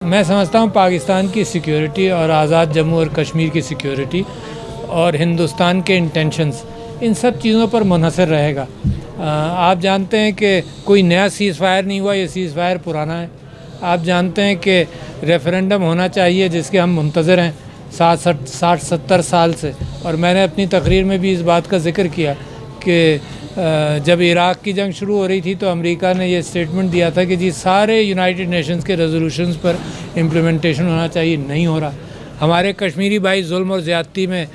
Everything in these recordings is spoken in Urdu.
میں سمجھتا ہوں پاکستان کی سیکیورٹی اور آزاد جموں اور کشمیر کی سیکیورٹی اور ہندوستان کے انٹینشنز ان سب چیزوں پر منحصر رہے گا۔ آپ جانتے ہیں کہ کوئی نیا سیز فائر نہیں ہوا، یہ سیز فائر پرانا ہے۔ آپ جانتے ہیں کہ ریفرینڈم ہونا چاہیے جس کے ہم منتظر ہیں 60-70 سال سے، اور میں نے اپنی تقریر میں بھی اس بات کا ذکر کیا کہ جب عراق کی جنگ شروع ہو رہی تھی تو امریکہ نے یہ اسٹیٹمنٹ دیا تھا کہ جی سارے یونائٹڈ نیشنز کے ریزولوشنز پر امپلیمنٹیشن ہونا چاہیے، نہیں ہو رہا۔ ہمارے کشمیری بھائی ظلم اور زیادتی میں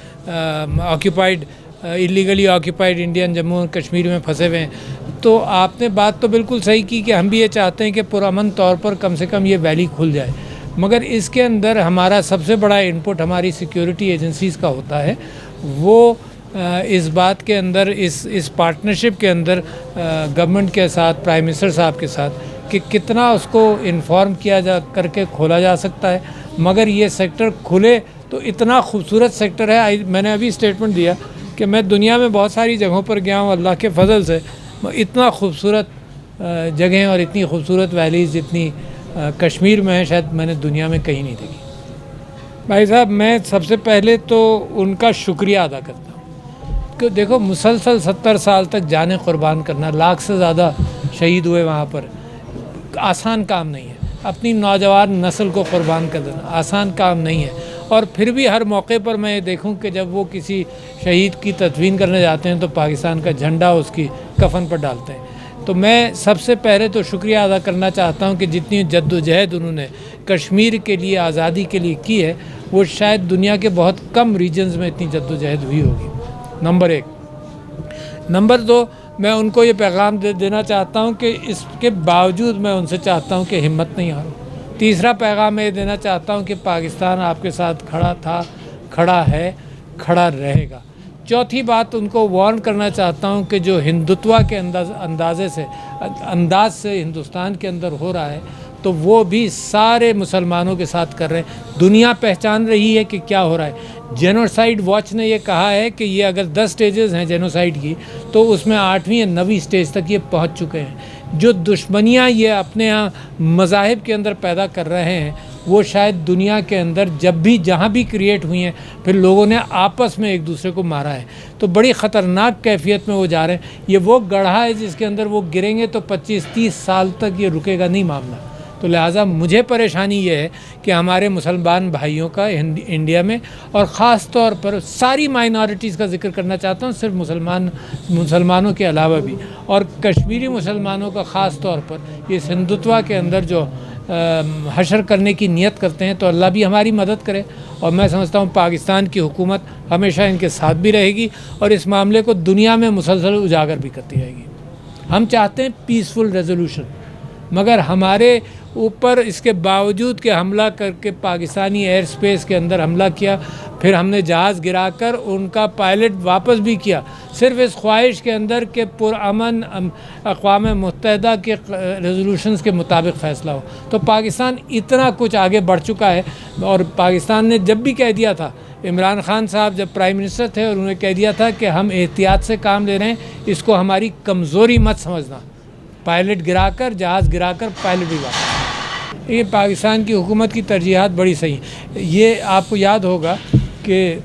ایلیگلی آکیپائڈ انڈین جموں اور کشمیر میں پھنسے ہوئے ہیں۔ تو آپ نے بات تو بالکل صحیح کی کہ ہم بھی یہ چاہتے ہیں کہ پرامن طور پر کم سے کم یہ ویلی کھل جائے، مگر اس کے اندر ہمارا سب سے بڑا انپٹ ہماری سیکیورٹی ایجنسیز کا ہوتا ہے۔ وہ اس بات کے اندر اس پارٹنرشپ کے اندر گورنمنٹ کے ساتھ، پرائم منسٹر صاحب کے ساتھ، کہ کتنا اس کو انفارم کیا جا کر کے کھولا جا سکتا ہے، مگر یہ سیکٹر کھلے تو اتنا خوبصورت سیکٹر ہے۔ میں نے ابھی اسٹیٹمنٹ دیا کہ میں دنیا میں بہت ساری جگہوں پر گیا ہوں، اللہ کے فضل سے اتنا خوبصورت جگہیں اور اتنی خوبصورت ویلیز جتنی کشمیر میں ہے شاید میں نے دنیا میں کہیں نہیں دیکھی۔ بھائی صاحب، میں سب سے پہلے تو ان کا شکریہ ادا کرتا ہوں کہ دیکھو مسلسل 70 سال تک جانیں قربان کرنا، لاکھ سے زیادہ شہید ہوئے وہاں پر، آسان کام نہیں ہے۔ اپنی نوجوان نسل کو قربان کر دینا آسان کام نہیں ہے، اور پھر بھی ہر موقع پر میں یہ دیکھوں کہ جب وہ کسی شہید کی تدفین کرنے جاتے ہیں تو پاکستان کا جھنڈا اس کی کفن پر ڈالتے ہیں۔ تو میں سب سے پہلے تو شکریہ ادا کرنا چاہتا ہوں کہ جتنی جد و جہد انہوں نے کشمیر کے لیے، آزادی کے لیے کی ہے، وہ شاید دنیا کے بہت کم ریجنز میں اتنی جد و جہد ہوئی ہوگی، نمبر 1۔ نمبر 2، میں ان کو یہ پیغام دینا چاہتا ہوں کہ اس کے باوجود میں ان سے چاہتا ہوں کہ ہمت نہیں ہارو۔ تیسرا پیغام میں یہ دینا چاہتا ہوں کہ پاکستان آپ کے ساتھ کھڑا تھا، کھڑا ہے، کھڑا رہے گا۔ چوتھی بات، ان کو وارن کرنا چاہتا ہوں کہ جو ہندوتوا کے انداز سے ہندوستان کے اندر ہو رہا ہے تو وہ بھی سارے مسلمانوں کے ساتھ کر رہے ہیں۔ دنیا پہچان رہی ہے کہ کیا ہو رہا ہے۔ جینوسائیڈ واچ نے یہ کہا ہے کہ یہ اگر 10 سٹیجز ہیں جینوسائیڈ کی تو اس میں 8ویں یا 9ویں سٹیج تک یہ پہنچ چکے ہیں۔ جو دشمنیاں یہ اپنے ہاں مذاہب کے اندر پیدا کر رہے ہیں، وہ شاید دنیا کے اندر جب بھی جہاں بھی کریٹ ہوئی ہیں پھر لوگوں نے آپس میں ایک دوسرے کو مارا ہے، تو بڑی خطرناک کیفیت میں وہ جا رہے ہیں۔ یہ وہ گڑھا ہے جس کے اندر وہ گریں گے تو 25-30 سال تک یہ رکے گا نہیں معاملہ۔ تو لہٰذا مجھے پریشانی یہ ہے کہ ہمارے مسلمان بھائیوں کا انڈیا میں، اور خاص طور پر ساری مائنارٹیز کا ذکر کرنا چاہتا ہوں، صرف مسلمانوں کے علاوہ بھی، اور کشمیری مسلمانوں کا خاص طور پر اس ہندوتوا کے اندر جو حشر کرنے کی نیت کرتے ہیں، تو اللہ بھی ہماری مدد کرے۔ اور میں سمجھتا ہوں پاکستان کی حکومت ہمیشہ ان کے ساتھ بھی رہے گی اور اس معاملے کو دنیا میں مسلسل اجاگر بھی کرتی رہے گی۔ ہم چاہتے ہیں پیسفل ریزولوشن، مگر ہمارے اوپر اس کے باوجود کہ حملہ کر کے پاکستانی ایئر سپیس کے اندر حملہ کیا، پھر ہم نے جہاز گرا کر ان کا پائلٹ واپس بھی کیا، صرف اس خواہش کے اندر کہ پرامن اقوام متحدہ کے ریزولوشنز کے مطابق فیصلہ ہو۔ تو پاکستان اتنا کچھ آگے بڑھ چکا ہے، اور پاکستان نے جب بھی کہہ دیا تھا، عمران خان صاحب جب پرائم منسٹر تھے اور انہوں نے کہہ دیا تھا کہ ہم احتیاط سے کام لے رہے ہیں، اس کو ہماری کمزوری مت سمجھنا، پائلٹ گرا کر، جہاز گرا کر پائلٹ بھی واپس۔ یہ پاکستان کی حکومت کی ترجیحات بڑی صحیح ہیں۔ یہ آپ کو یاد ہوگا کہ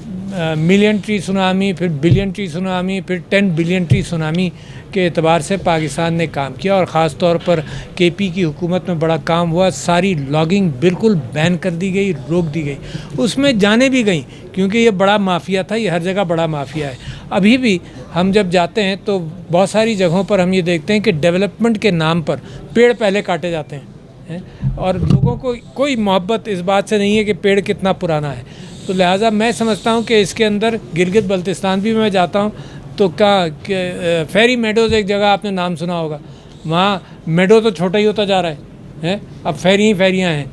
ملین ٹری سونامی، پھر بلین ٹری سونامی، پھر 10 بلین ٹری سونامی کے اعتبار سے پاکستان نے کام کیا، اور خاص طور پر کے پی کی حکومت میں بڑا کام ہوا۔ ساری لاگنگ بالکل بین کر دی گئی، روک دی گئی، اس میں جانیں بھی گئیں کیونکہ یہ بڑا مافیا تھا، یہ ہر جگہ بڑا مافیا ہے۔ ابھی بھی ہم جب جاتے ہیں تو بہت ساری جگہوں پر ہم یہ دیکھتے ہیں کہ ڈیولپمنٹ کے نام پر پیڑ پہلے کاٹے جاتے ہیں، اور لوگوں کو کوئی محبت اس بات سے نہیں ہے کہ پیڑ کتنا پرانا ہے۔ تو لہٰذا میں سمجھتا ہوں کہ اس کے اندر گلگت بلتستان بھی میں جاتا ہوں تو فیری میڈوز ایک جگہ آپ نے نام سنا ہوگا، وہاں میڈو تو چھوٹا ہی ہوتا جا رہا ہے، اب فیریاں ہیں۔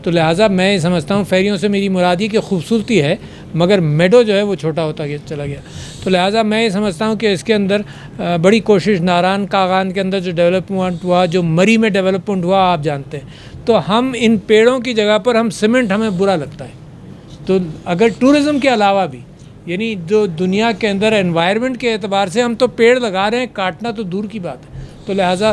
تو لہٰذا میں یہ سمجھتا ہوں فیریوں سے میری مراد یہ کہ خوبصورتی ہے، مگر میڈو جو ہے وہ چھوٹا ہوتا چلا گیا۔ تو لہٰذا میں یہ سمجھتا ہوں کہ اس کے اندر بڑی کوشش، ناران کاغان کے اندر جو ڈیولپمنٹ ہوا، جو مری میں ڈیولپمنٹ ہوا، آپ جانتے ہیں۔ تو ہم ان پیڑوں کی جگہ پر ہم سیمنٹ، ہمیں برا لگتا ہے۔ تو اگر ٹورزم کے علاوہ بھی، یعنی جو دنیا کے اندر انوائرمنٹ کے اعتبار سے ہم تو پیڑ لگا رہے ہیں، کاٹنا تو دور کی بات ہے۔ تو لہٰذا